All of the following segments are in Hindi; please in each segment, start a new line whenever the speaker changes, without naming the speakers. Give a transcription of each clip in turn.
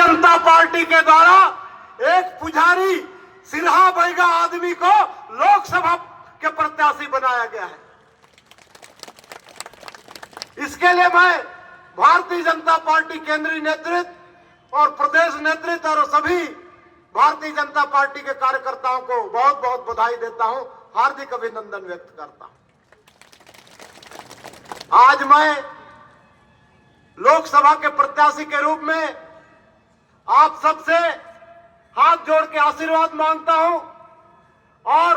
जनता पार्टी के द्वारा एक पुजारी सिरहा बैगा आदमी को लोकसभा के प्रत्याशी बनाया गया है। इसके लिए मैं भारतीय जनता पार्टी केंद्रीय नेतृत्व और प्रदेश नेतृत्व और सभी भारतीय जनता पार्टी के कार्यकर्ताओं को बहुत बहुत बधाई देता हूं, हार्दिक अभिनंदन व्यक्त करता हूं। आज मैं लोकसभा के प्रत्याशी के रूप में आप सबसे हाथ जोड़ के आशीर्वाद मांगता हूं और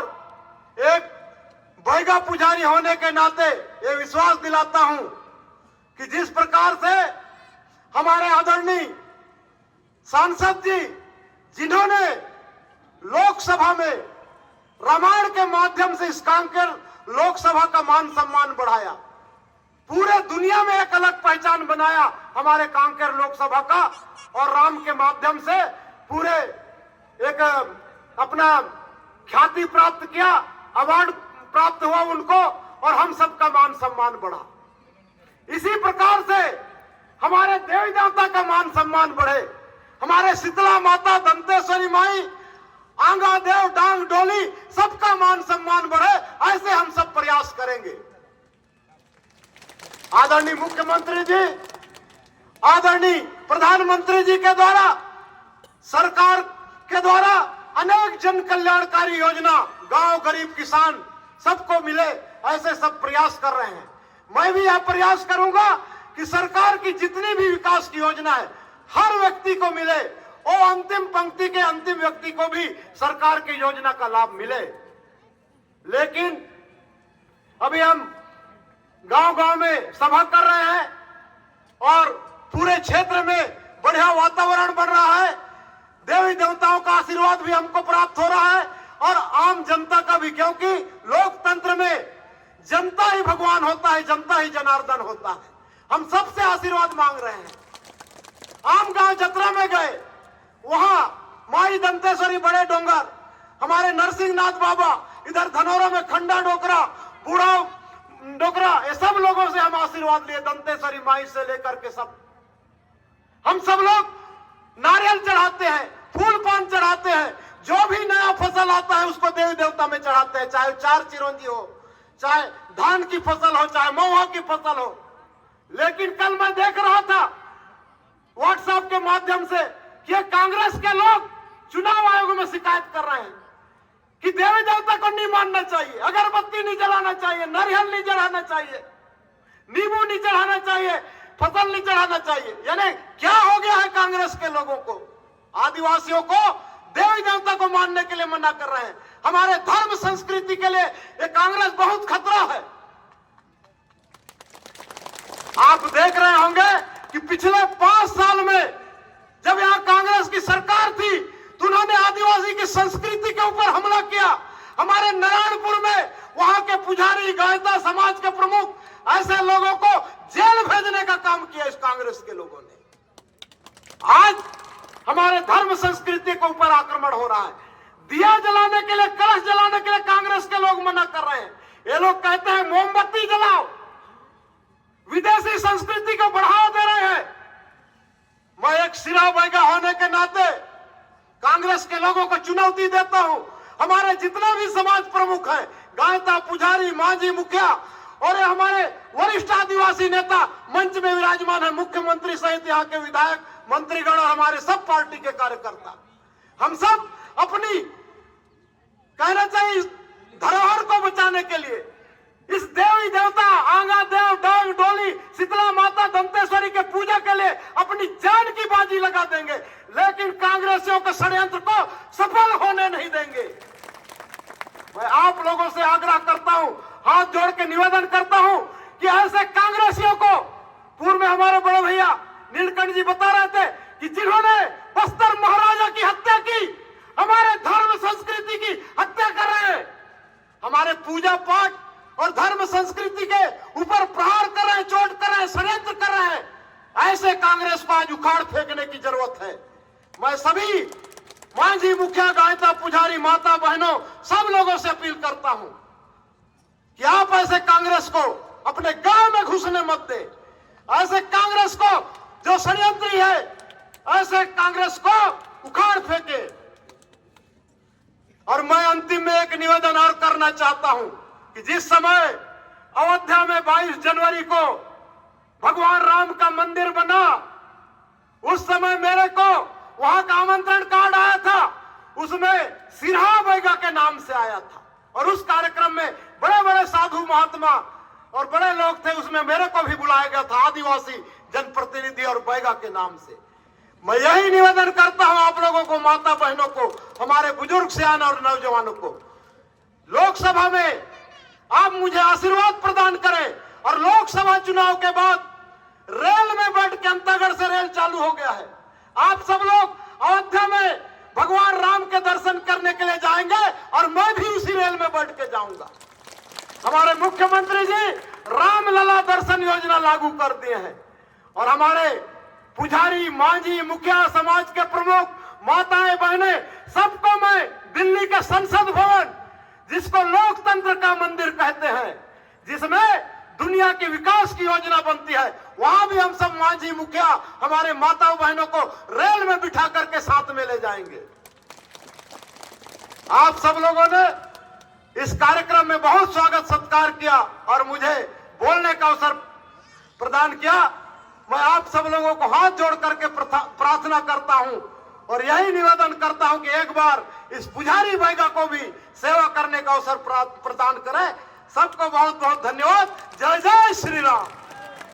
एक बैगा पुजारी होने के नाते ये विश्वास दिलाता हूं कि जिस प्रकार से हमारे आदरणीय सांसद जी जिन्होंने लोकसभा में रामायण के माध्यम से इस कांकेर लोकसभा का मान सम्मान बढ़ाया, पूरे दुनिया में एक अलग पहचान बनाया हमारे कांकेर लोकसभा का और राम के माध्यम से पूरे एक अपना ख्याति प्राप्त किया, अवार्ड प्राप्त हुआ उनको और हम सबका मान सम्मान बढ़ा। इसी प्रकार से हमारे देवी देवता का मान सम्मान बढ़े, हमारे शीतला माता, दंतेश्वरी माई, आंगा देव, डांग डोली सबका मान सम्मान बढ़े, ऐसे हम सब प्रयास करेंगे। आदरणीय मुख्यमंत्री जी, आदरणीय प्रधानमंत्री जी के द्वारा, सरकार के द्वारा अनेक जन कल्याणकारी योजना गांव गरीब किसान सबको मिले, ऐसे सब प्रयास कर रहे हैं। मैं भी यह प्रयास करूंगा कि सरकार की जितनी भी विकास की योजना है हर व्यक्ति को मिले और अंतिम पंक्ति के अंतिम व्यक्ति को भी सरकार की योजना का लाभ मिले। लेकिन अभी हम गांव-गांव में सभा कर रहे हैं और पूरे क्षेत्र में बढ़िया वातावरण बन रहा है, देवी देवताओं का आशीर्वाद भी हमको प्राप्त हो रहा है और आम जनता का भी, क्योंकि लोकतंत्र में जनता ही भगवान होता है, जनता ही जनार्दन होता है। हम सबसे आशीर्वाद मांग रहे हैं। आम गांव जत्रा में गए, वहां माई दंतेश्वरी बड़े डोंगर, हमारे नरसिंहनाथ बाबा, इधर धनौरा में खंडा डोकरा, बूढ़ा डोकरा, ये सब लोगों से हम आशीर्वाद लिए, दंतेश्वरी माई से लेकर के सब। हम सब लोग नारियल चढ़ाते हैं, फूल पान चढ़ाते हैं, जो भी नया फसल आता है उसको देवी देवता में चढ़ाते हैं, चाहे चार चिरंजी हो, चाहे धान की फसल हो, चाहे महुआ की फसल हो। लेकिन कल मैं देख रहा था व्हाट्सएप के माध्यम से कि कांग्रेस के लोग चुनाव आयोग में शिकायत कर रहे हैं कि देवी देवता को नहीं मानना चाहिए, अगरबत्ती नहीं जलाना चाहिए, नारियल नहीं चढ़ाना चाहिए, नींबू नहीं चढ़ाना चाहिए, फसल नहीं चढ़ाना चाहिए। यानी क्या हो गया है कांग्रेस के लोगों को? आदिवासियों को देवी देवता को मानने के लिए मना कर रहे हैं। हमारे धर्म संस्कृति के लिए ये कांग्रेस बहुत खतरा है। आप देख रहे होंगे कि पिछले 5 साल में जब यहां कांग्रेस की सरकार थी तो उन्होंने आदिवासी की संस्कृति के ऊपर हमला किया। हमारे नारायणपुर में वहां के पुजारी, गायता समाज के प्रमुख, ऐसे लोगों को जेल भेजने का काम किया इस कांग्रेस के लोगों ने। आज हमारे धर्म संस्कृति के ऊपर आक्रमण हो रहा है। दिया जलाने के लिए, कलश जलाने के लिए कांग्रेस के लोग मना कर रहे हैं। ये लोग कहते हैं मोमबत्ती जलाओ, विदेशी संस्कृति को बढ़ावा दे रहे हैं। मैं एक सिरा बैगा होने के नाते कांग्रेस के लोगों को चुनौती देता हूं। हमारे जितने भी समाज प्रमुख हैं, गायता, पुजारी, मांझी, मुखिया और हमारे वरिष्ठ आदिवासी नेता मंच में विराजमान है, मुख्यमंत्री सहित यहाँ के विधायक, मंत्रीगण और हमारे सब पार्टी के कार्यकर्ता, हम सब अपनी कहना चाहिए धरोहर को बचाने के लिए इस देवी देवता, आंगा देव, डांग डोली, शीतला माता, दंतेश्वरी के पूजा के लिए अपनी जान की बाजी लगा देंगे, लेकिन कांग्रेसियों के षड्यंत्र को सफल होने नहीं देंगे। मैं आप लोगों से आग्रह करता हूं, हाथ जोड़ के निवेदन करता हूं कि ऐसे कांग्रेसियों को, पूर्व में हमारे बड़े भैया नीलकंठ जी बता रहे थे कि जिन्होंने बस्तर महाराजा की हत्या की, हमारे धर्म संस्कृति की हत्या कर रहे हैं, हमारे पूजा पाठ और धर्म संस्कृति के ऊपर प्रहार कर रहे हैं, चोट कर रहे हैं, षड्यंत्र कर रहे हैं, ऐसे कांग्रेस को आज उखाड़ फेंकने की जरूरत है। मैं सभी मांझी, मुखिया, गायता, पुजारी, माता बहनों सब लोगों से अपील करता हूं कि आप ऐसे कांग्रेस को अपने गांव में घुसने मत दे। ऐसे कांग्रेस को जो षड्यंत्री है, ऐसे कांग्रेस को उखाड़ फेंके। और मैं अंतिम में एक निवेदन और करना चाहता हूं कि जिस समय अयोध्या में 22 जनवरी को भगवान राम का मंदिर बना, उस समय मेरे को वहां का आमंत्रण कार्ड आया था, उसमें सिरहा बैगा के नाम से आया था। और उस कार्यक्रम में बड़े बड़े साधु महात्मा और बड़े लोग थे, उसमें मेरे को भी बुलाया गया था, आदिवासी जनप्रतिनिधि और बैगा के नाम से। मैं यही निवेदन करता हूं आप लोगों को, माता बहनों को, हमारे बुजुर्ग सियान और नौजवानों को, लोकसभा में आप मुझे आशीर्वाद प्रदान करें। और लोकसभा चुनाव के बाद रेल में बैठ के अंतागढ़ से रेल चालू हो गया है, आप सब लोग अयोध्या में भगवान राम के दर्शन करने के लिए जाएंगे और मैं भी उसी रेल में बैठ के जाऊंगा। हमारे मुख्यमंत्री जी रामलला दर्शन योजना लागू कर दिए हैं और हमारे पुजारी, मांझी, मुखिया, समाज के प्रमुख, माताएं, बहनें, सबको मैं दिल्ली के संसद भवन, जिसको लोकतंत्र का मंदिर कहते हैं, जिसमें दुनिया की विकास की योजना बनती है, वहां भी हम सब मांझी, मुखिया, हमारे माताओं बहनों को रेल में बिठा करके साथ में ले जाएंगे। आप सब लोगों ने इस कार्यक्रम में बहुत स्वागत सत्कार किया और मुझे बोलने का अवसर प्रदान किया। मैं आप सब लोगों को हाथ जोड़ करके प्रार्थना करता हूं और यही निवेदन करता हूं कि एक बार इस पुजारी बैगा को भी सेवा करने का अवसर प्रदान करें। सबको बहुत बहुत धन्यवाद। जय जय श्री राम।